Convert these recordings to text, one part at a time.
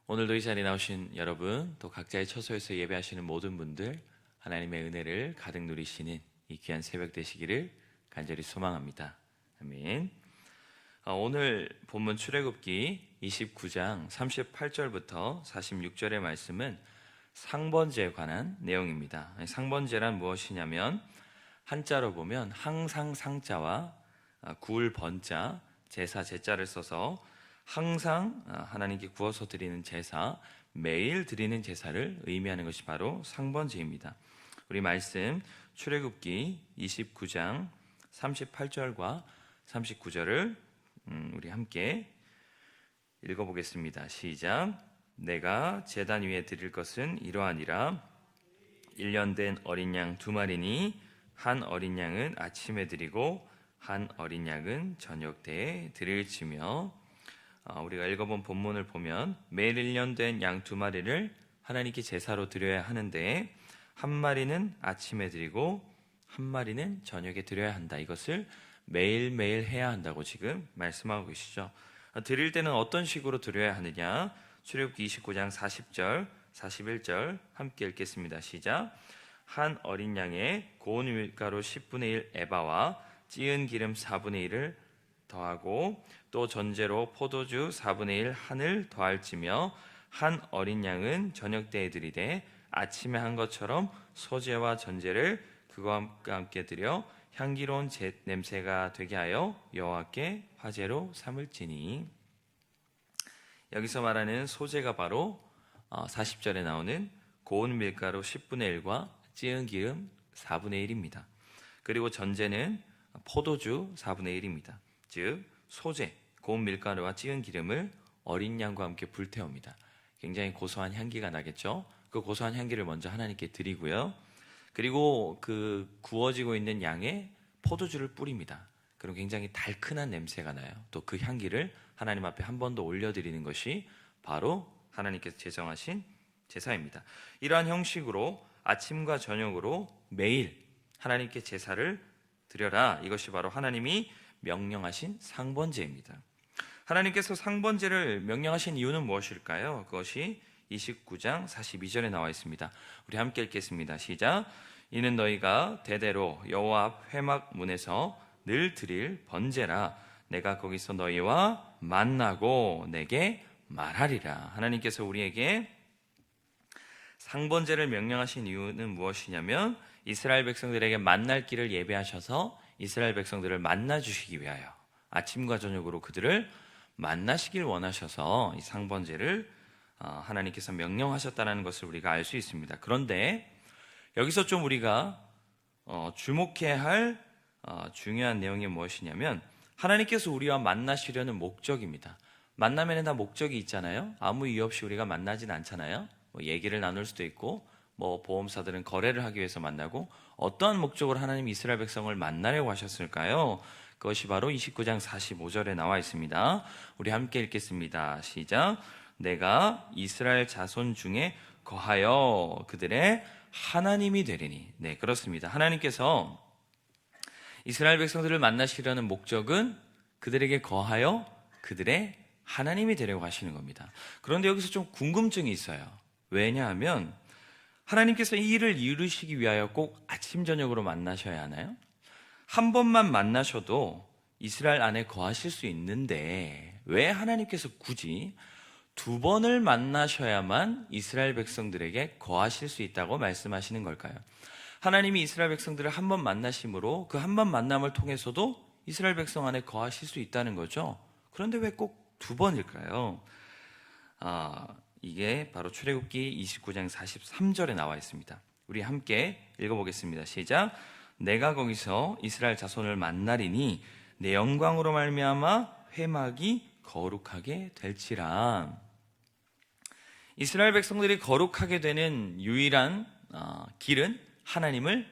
오늘도 이 자리에 나오신 여러분, 또 각자의 처소에서 예배하시는 모든 분들, 하나님의 은혜를 가득 누리시는 이 귀한 새벽 되시기를 간절히 소망합니다. 아멘. 오늘 본문 출애굽기 29장 38절부터 46절의 말씀은 상번제에 관한 내용입니다. 상번제란 무엇이냐면 한자로 보면 항상 상자와 구울 번자, 제사 제자를 써서 항상 하나님께 구워서 드리는 제사, 매일 드리는 제사를 의미하는 것이 바로 상번제입니다. 우리 말씀 출애굽기 29장 38절과 39절을 우리 함께 읽어보겠습니다. 시작. 내가 제단 위에 드릴 것은 이러하니라. 1년 된 어린 양 2마리니 한 어린 양은 아침에 드리고 한 어린 양은 저녁 때에 드릴지며, 우리가 읽어본 본문을 보면 매일 1년 된 양 2마리를 하나님께 제사로 드려야 하는데 한 마리는 아침에 드리고 한 마리는 저녁에 드려야 한다. 이것을 매일매일 해야 한다고 지금 말씀하고 계시죠. 드릴 때는 어떤 식으로 드려야 하느냐? 출애굽기 29장 40절, 41절 함께 읽겠습니다. 시작. 한 어린 양에 고운 밀가루 10분의 1 에바와 찌은 기름 4분의 1을 더하고 또 전제로 포도주 4분의 1 한을 더할지며, 한 어린 양은 저녁 때에 드리되 아침에 한 것처럼 소제와 전제를 그와 함께 드려 향기로운 냄새가 되게 하여 여호와께 화제로 삼을지니. 여기서 말하는 소제가 바로 40절에 나오는 고운 밀가루 10분의 1과 찌은 기름 4분의 1입니다. 그리고 전제는 포도주 4분의 1입니다. 즉 소제, 고운 밀가루와 찌은 기름을 어린 양과 함께 불태웁니다. 굉장히 고소한 향기가 나겠죠. 그 고소한 향기를 먼저 하나님께 드리고요. 그리고 그 구워지고 있는 양에 포도주를 뿌립니다. 그럼 굉장히 달큰한 냄새가 나요. 또 그 향기를 하나님 앞에 한 번 더 올려드리는 것이 바로 하나님께서 제정하신 제사입니다. 이러한 형식으로 아침과 저녁으로 매일 하나님께 제사를 드려라. 이것이 바로 하나님이 명령하신 상번제입니다. 하나님께서 상번제를 명령하신 이유는 무엇일까요? 그것이 29장 42절에 나와 있습니다. 우리 함께 읽겠습니다. 시작. 이는 너희가 대대로 여호와 앞 회막 문에서 늘 드릴 번제라. 내가 거기서 너희와 만나고 내게 말하리라. 하나님께서 우리에게 상번제를 명령하신 이유는 무엇이냐면 이스라엘 백성들에게 만날 길을 예배하셔서 이스라엘 백성들을 만나 주시기 위하여 아침과 저녁으로 그들을 만나시길 원하셔서 이 상번제를 하나님께서 명령하셨다는 것을 우리가 알 수 있습니다. 그런데 여기서 좀 우리가 주목해야 할 중요한 내용이 무엇이냐면 하나님께서 우리와 만나시려는 목적입니다. 만나면 다 목적이 있잖아요. 아무 이유 없이 우리가 만나진 않잖아요. 얘기를 나눌 수도 있고 보험사들은 거래를 하기 위해서 만나고, 어떠한 목적으로 하나님이 이스라엘 백성을 만나려고 하셨을까요? 그것이 바로 29장 45절에 나와 있습니다. 우리 함께 읽겠습니다. 시작. 내가 이스라엘 자손 중에 거하여 그들의 하나님이 되리니. 네, 그렇습니다. 하나님께서 이스라엘 백성들을 만나시려는 목적은 그들에게 거하여 그들의 하나님이 되려고 하시는 겁니다. 그런데 여기서 좀 궁금증이 있어요. 왜냐하면 하나님께서 이 일을 이루시기 위하여 꼭 아침 저녁으로 만나셔야 하나요? 한 번만 만나셔도 이스라엘 안에 거하실 수 있는데 왜 하나님께서 굳이 2번을 만나셔야만 이스라엘 백성들에게 거하실 수 있다고 말씀하시는 걸까요? 하나님이 이스라엘 백성들을 한 번 만나심으로 그 한 번 만남을 통해서도 이스라엘 백성 안에 거하실 수 있다는 거죠. 그런데 왜 꼭 2번일까요? 이게 바로 출애굽기 29장 43절에 나와 있습니다. 우리 함께 읽어보겠습니다. 시작. 내가 거기서 이스라엘 자손을 만나리니 내 영광으로 말미암아 회막이 거룩하게 될지라. 이스라엘 백성들이 거룩하게 되는 유일한 길은 하나님을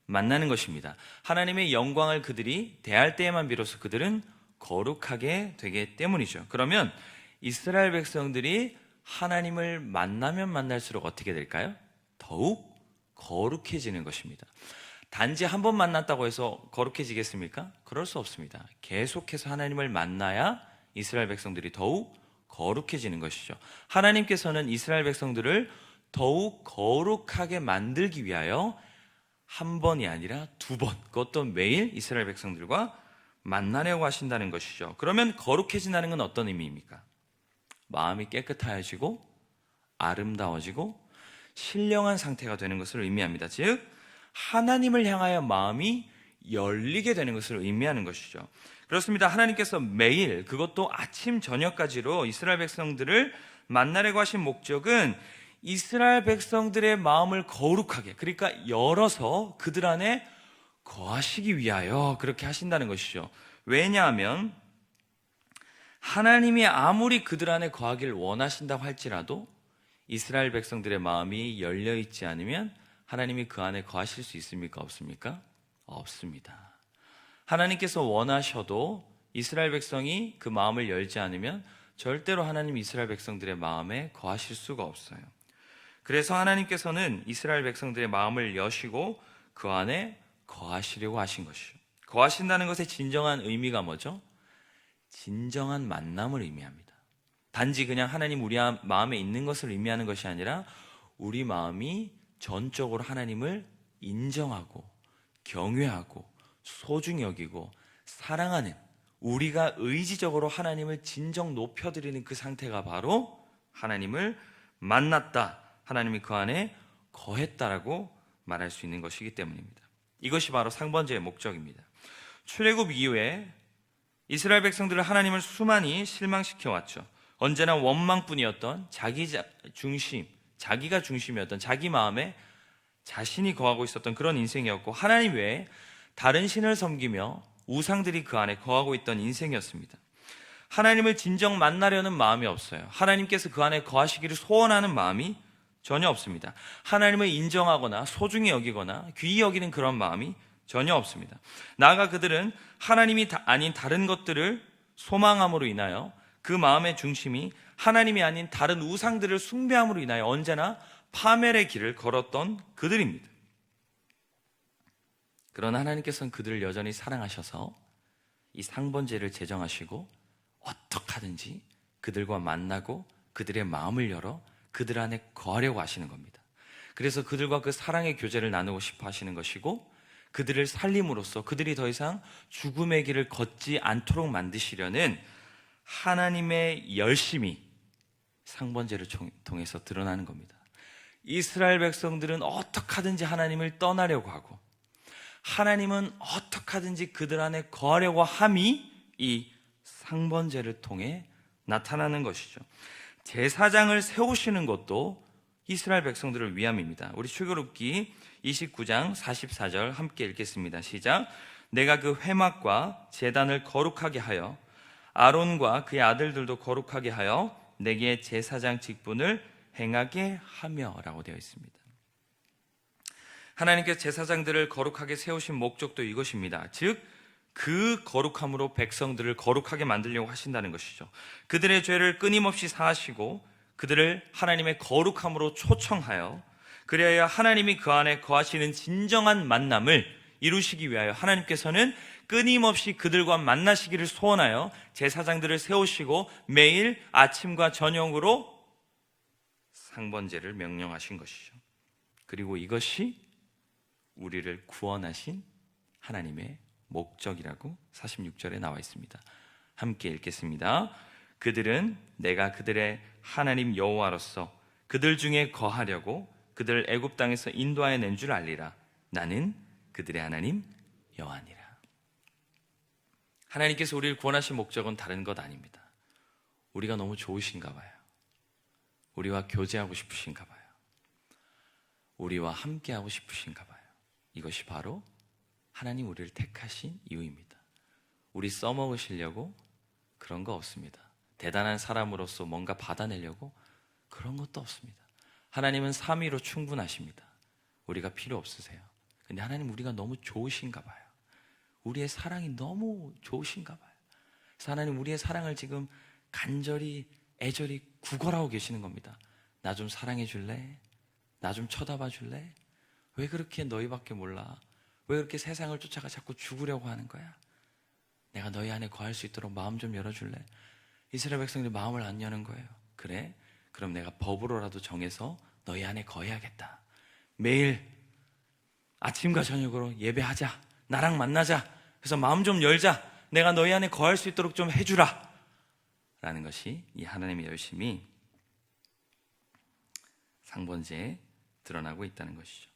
만나는 것입니다. 하나님의 영광을 그들이 대할 때에만 비로소 그들은 거룩하게 되기 때문이죠. 그러면 이스라엘 백성들이 하나님을 만나면 만날수록 어떻게 될까요? 더욱 거룩해지는 것입니다. 단지 한 번 만났다고 해서 거룩해지겠습니까? 그럴 수 없습니다. 계속해서 하나님을 만나야 이스라엘 백성들이 더욱 거룩해지는 것이죠. 하나님께서는 이스라엘 백성들을 더욱 거룩하게 만들기 위하여 한 번이 아니라 두 번, 그것도 매일 이스라엘 백성들과 만나려고 하신다는 것이죠. 그러면 거룩해진다는 건 어떤 의미입니까? 마음이 깨끗해지고 아름다워지고 신령한 상태가 되는 것을 의미합니다. 즉 하나님을 향하여 마음이 열리게 되는 것을 의미하는 것이죠. 그렇습니다. 하나님께서 매일, 그것도 아침 저녁까지로 이스라엘 백성들을 만나려고 하신 목적은 이스라엘 백성들의 마음을 거룩하게, 그러니까 열어서 그들 안에 거하시기 위하여 그렇게 하신다는 것이죠. 왜냐하면 하나님이 아무리 그들 안에 거하기를 원하신다고 할지라도 이스라엘 백성들의 마음이 열려있지 않으면 하나님이 그 안에 거하실 수 있습니까? 없습니까? 없습니다. 하나님께서 원하셔도 이스라엘 백성이 그 마음을 열지 않으면 절대로 하나님 이스라엘 백성들의 마음에 거하실 수가 없어요. 그래서 하나님께서는 이스라엘 백성들의 마음을 여시고 그 안에 거하시려고 하신 것이죠. 거하신다는 것의 진정한 의미가 뭐죠? 진정한 만남을 의미합니다. 단지 그냥 하나님 우리 마음에 있는 것을 의미하는 것이 아니라 우리 마음이 전적으로 하나님을 인정하고 경외하고 소중히 여기고 사랑하는, 우리가 의지적으로 하나님을 진정 높여드리는 그 상태가 바로 하나님을 만났다, 하나님이 그 안에 거했다라고 말할 수 있는 것이기 때문입니다. 이것이 바로 상번제의 목적입니다. 출애굽 이후에 이스라엘 백성들을 하나님을 수많이 실망시켜왔죠. 언제나 원망뿐이었던 자기가 중심이었던, 자기 마음에 자신이 거하고 있었던 그런 인생이었고, 하나님 외에 다른 신을 섬기며 우상들이 그 안에 거하고 있던 인생이었습니다. 하나님을 진정 만나려는 마음이 없어요. 하나님께서 그 안에 거하시기를 소원하는 마음이 전혀 없습니다. 하나님을 인정하거나 소중히 여기거나 귀히 여기는 그런 마음이 전혀 없습니다. 나아가 그들은 하나님이 아닌 다른 것들을 소망함으로 인하여 그 마음의 중심이 하나님이 아닌 다른 우상들을 숭배함으로 인하여 언제나 파멸의 길을 걸었던 그들입니다. 그러나 하나님께서는 그들을 여전히 사랑하셔서 이 상번제를 제정하시고 어떻게 하든지 그들과 만나고 그들의 마음을 열어 그들 안에 거하려고 하시는 겁니다. 그래서 그들과 그 사랑의 교제를 나누고 싶어 하시는 것이고, 그들을 살림으로써 그들이 더 이상 죽음의 길을 걷지 않도록 만드시려는 하나님의 열심이 상번제를 통해서 드러나는 겁니다. 이스라엘 백성들은 어떻게 하든지 하나님을 떠나려고 하고, 하나님은 어떻게 하든지 그들 안에 거하려고 함이 이 상번제를 통해 나타나는 것이죠. 제사장을 세우시는 것도 이스라엘 백성들을 위함입니다. 우리 출애굽기 29장 44절 함께 읽겠습니다. 시작. 내가 그 회막과 제단을 거룩하게 하여 아론과 그의 아들들도 거룩하게 하여 내게 제사장 직분을 행하게 하며 라고 되어 있습니다. 하나님께서 제사장들을 거룩하게 세우신 목적도 이것입니다. 즉 그 거룩함으로 백성들을 거룩하게 만들려고 하신다는 것이죠. 그들의 죄를 끊임없이 사하시고 그들을 하나님의 거룩함으로 초청하여 그래야 하나님이 그 안에 거하시는 진정한 만남을 이루시기 위하여 하나님께서는 끊임없이 그들과 만나시기를 소원하여 제사장들을 세우시고 매일 아침과 저녁으로 상번제를 명령하신 것이죠. 그리고 이것이 우리를 구원하신 하나님의 목적이라고 46절에 나와 있습니다. 함께 읽겠습니다. 그들은 내가 그들의 하나님 여호와로서 그들 중에 거하려고 그들을 애굽 땅에서 인도하여 낸 줄 알리라. 나는 그들의 하나님 여호와니라. 하나님께서 우리를 구원하신 목적은 다른 것 아닙니다. 우리가 너무 좋으신가 봐요. 우리와 교제하고 싶으신가 봐요. 우리와 함께하고 싶으신가 봐요. 이것이 바로 하나님 우리를 택하신 이유입니다. 우리 써먹으시려고 그런 거 없습니다. 대단한 사람으로서 뭔가 받아내려고 그런 것도 없습니다. 하나님은 삼위로 충분하십니다. 우리가 필요 없으세요. 근데 하나님 우리가 너무 좋으신가 봐요. 우리의 사랑이 너무 좋으신가 봐요. 그래서 하나님 우리의 사랑을 지금 간절히 애절히 구걸하고 계시는 겁니다. 나 좀 사랑해 줄래? 나 좀 쳐다봐 줄래? 왜 그렇게 너희밖에 몰라? 왜 그렇게 세상을 쫓아가 자꾸 죽으려고 하는 거야? 내가 너희 안에 거할 수 있도록 마음 좀 열어줄래? 이스라엘 백성들이 마음을 안 여는 거예요. 그래? 그럼 내가 법으로라도 정해서 너희 안에 거해야겠다. 매일 아침과 저녁으로 예배하자. 나랑 만나자. 그래서 마음 좀 열자. 내가 너희 안에 거할 수 있도록 좀 해주라. 라는 것이 이 하나님의 열심이 상번제에 드러나고 있다는 것이죠.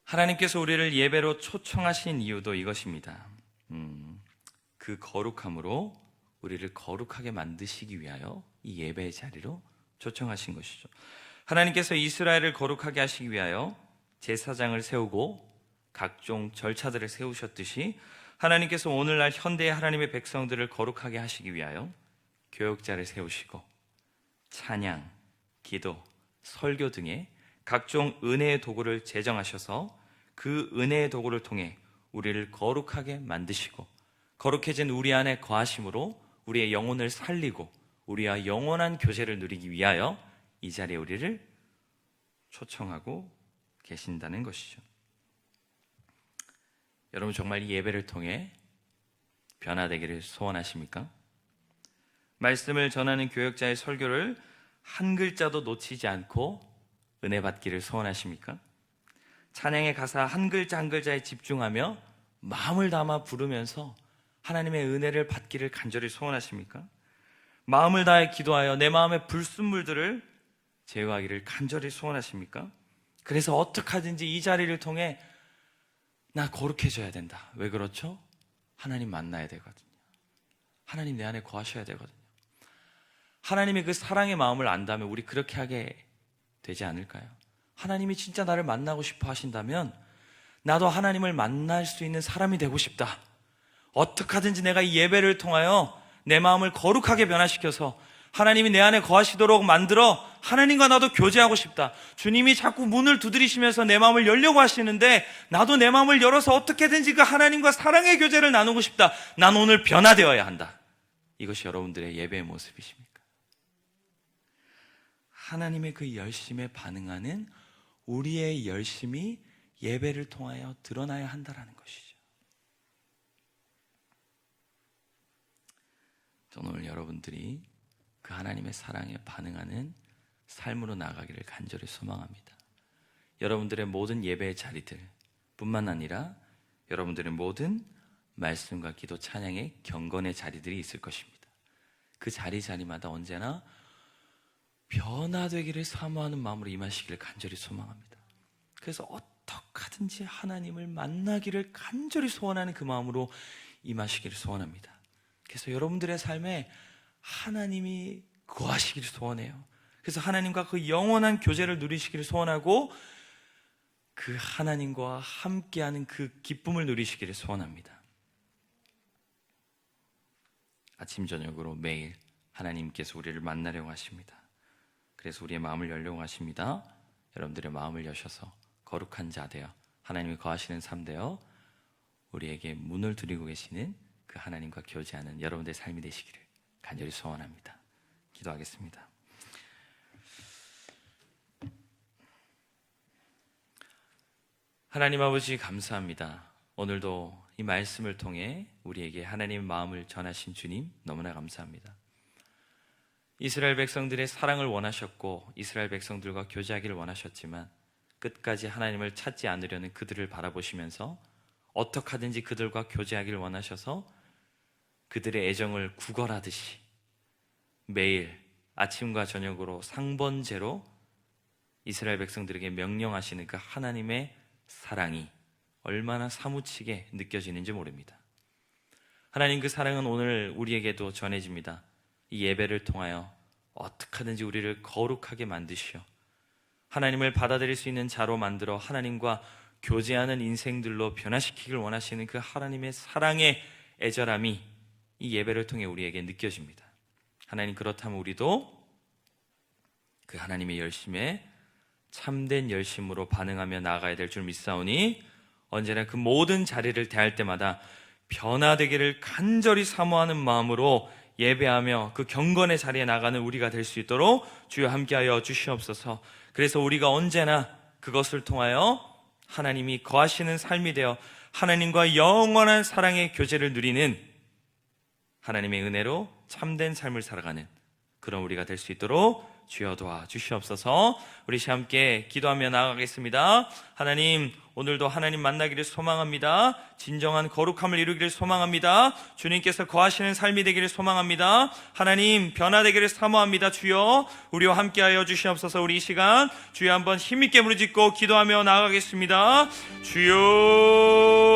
하나님께서 우리를 예배로 초청하신 이유도 이것입니다. 그 거룩함으로 우리를 거룩하게 만드시기 위하여 이 예배의 자리로 초청하신 것이죠. 하나님께서 이스라엘을 거룩하게 하시기 위하여 제사장을 세우고 각종 절차들을 세우셨듯이 하나님께서 오늘날 현대의 하나님의 백성들을 거룩하게 하시기 위하여 교역자를 세우시고 찬양, 기도, 설교 등의 각종 은혜의 도구를 제정하셔서 그 은혜의 도구를 통해 우리를 거룩하게 만드시고 거룩해진 우리 안에 거하심으로 우리의 영혼을 살리고 우리와 영원한 교제를 누리기 위하여 이 자리에 우리를 초청하고 계신다는 것이죠. 여러분 정말 이 예배를 통해 변화되기를 소원하십니까? 말씀을 전하는 교역자의 설교를 한 글자도 놓치지 않고 은혜 받기를 소원하십니까? 찬양의 가사 한 글자 한 글자에 집중하며 마음을 담아 부르면서 하나님의 은혜를 받기를 간절히 소원하십니까? 마음을 다해 기도하여 내 마음의 불순물들을 제어하기를 간절히 소원하십니까? 그래서 어떻게 하든지 이 자리를 통해 나 거룩해져야 된다. 왜 그렇죠? 하나님 만나야 되거든요. 하나님 내 안에 거하셔야 되거든요. 하나님의 그 사랑의 마음을 안다면 우리 그렇게 하게 되지 않을까요? 하나님이 진짜 나를 만나고 싶어 하신다면 나도 하나님을 만날 수 있는 사람이 되고 싶다. 어떻게 하든지 내가 이 예배를 통하여 내 마음을 거룩하게 변화시켜서 하나님이 내 안에 거하시도록 만들어 하나님과 나도 교제하고 싶다. 주님이 자꾸 문을 두드리시면서 내 마음을 열려고 하시는데 나도 내 마음을 열어서 어떻게든지 그 하나님과 사랑의 교제를 나누고 싶다. 난 오늘 변화되어야 한다. 이것이 여러분들의 예배의 모습이십니까? 하나님의 그 열심에 반응하는 우리의 열심이 예배를 통하여 드러나야 한다는 것이죠. 저는 오늘 여러분들이 그 하나님의 사랑에 반응하는 삶으로 나아가기를 간절히 소망합니다. 여러분들의 모든 예배의 자리들 뿐만 아니라 여러분들의 모든 말씀과 기도, 찬양의 경건의 자리들이 있을 것입니다. 그 자리마다 언제나 변화되기를 사모하는 마음으로 임하시기를 간절히 소망합니다. 그래서 어떻게든지 하나님을 만나기를 간절히 소원하는 그 마음으로 임하시기를 소원합니다. 그래서 여러분들의 삶에 하나님이 거하시기를 소원해요. 그래서 하나님과 그 영원한 교제를 누리시기를 소원하고 그 하나님과 함께하는 그 기쁨을 누리시기를 소원합니다. 아침 저녁으로 매일 하나님께서 우리를 만나려고 하십니다. 그래서 우리의 마음을 열려고 하십니다. 여러분들의 마음을 여셔서 거룩한 자 되어 하나님이 거하시는 삶 되어 우리에게 문을 두드리고 계시는 그 하나님과 교제하는 여러분들의 삶이 되시기를 간절히 소원합니다. 기도하겠습니다. 하나님 아버지 감사합니다. 오늘도 이 말씀을 통해 우리에게 하나님의 마음을 전하신 주님 너무나 감사합니다. 이스라엘 백성들의 사랑을 원하셨고 이스라엘 백성들과 교제하기를 원하셨지만 끝까지 하나님을 찾지 않으려는 그들을 바라보시면서 어떻게 하든지 그들과 교제하기를 원하셔서 그들의 애정을 구걸하듯이 매일 아침과 저녁으로 상번제로 이스라엘 백성들에게 명령하시는 그 하나님의 사랑이 얼마나 사무치게 느껴지는지 모릅니다. 하나님 그 사랑은 오늘 우리에게도 전해집니다. 이 예배를 통하여 어떻게 하든지 우리를 거룩하게 만드시어 하나님을 받아들일 수 있는 자로 만들어 하나님과 교제하는 인생들로 변화시키길 원하시는 그 하나님의 사랑의 애절함이 이 예배를 통해 우리에게 느껴집니다. 하나님 그렇다면 우리도 그 하나님의 열심에 참된 열심으로 반응하며 나아가야 될 줄 믿사오니 언제나 그 모든 자리를 대할 때마다 변화되기를 간절히 사모하는 마음으로 예배하며 그 경건의 자리에 나가는 우리가 될 수 있도록 주여 함께하여 주시옵소서. 그래서 우리가 언제나 그것을 통하여 하나님이 거하시는 삶이 되어 하나님과 영원한 사랑의 교제를 누리는 하나님의 은혜로 참된 삶을 살아가는 그런 우리가 될 수 있도록 주여 도와주시옵소서. 우리 함께 기도하며 나아가겠습니다. 하나님, 오늘도 하나님 만나기를 소망합니다. 진정한 거룩함을 이루기를 소망합니다. 주님께서 거하시는 삶이 되기를 소망합니다. 하나님, 변화되기를 사모합니다. 주여, 우리와 함께하여 주시옵소서. 우리 이 시간 주여 한번 힘있게 무릎짓고 기도하며 나아가겠습니다. 주여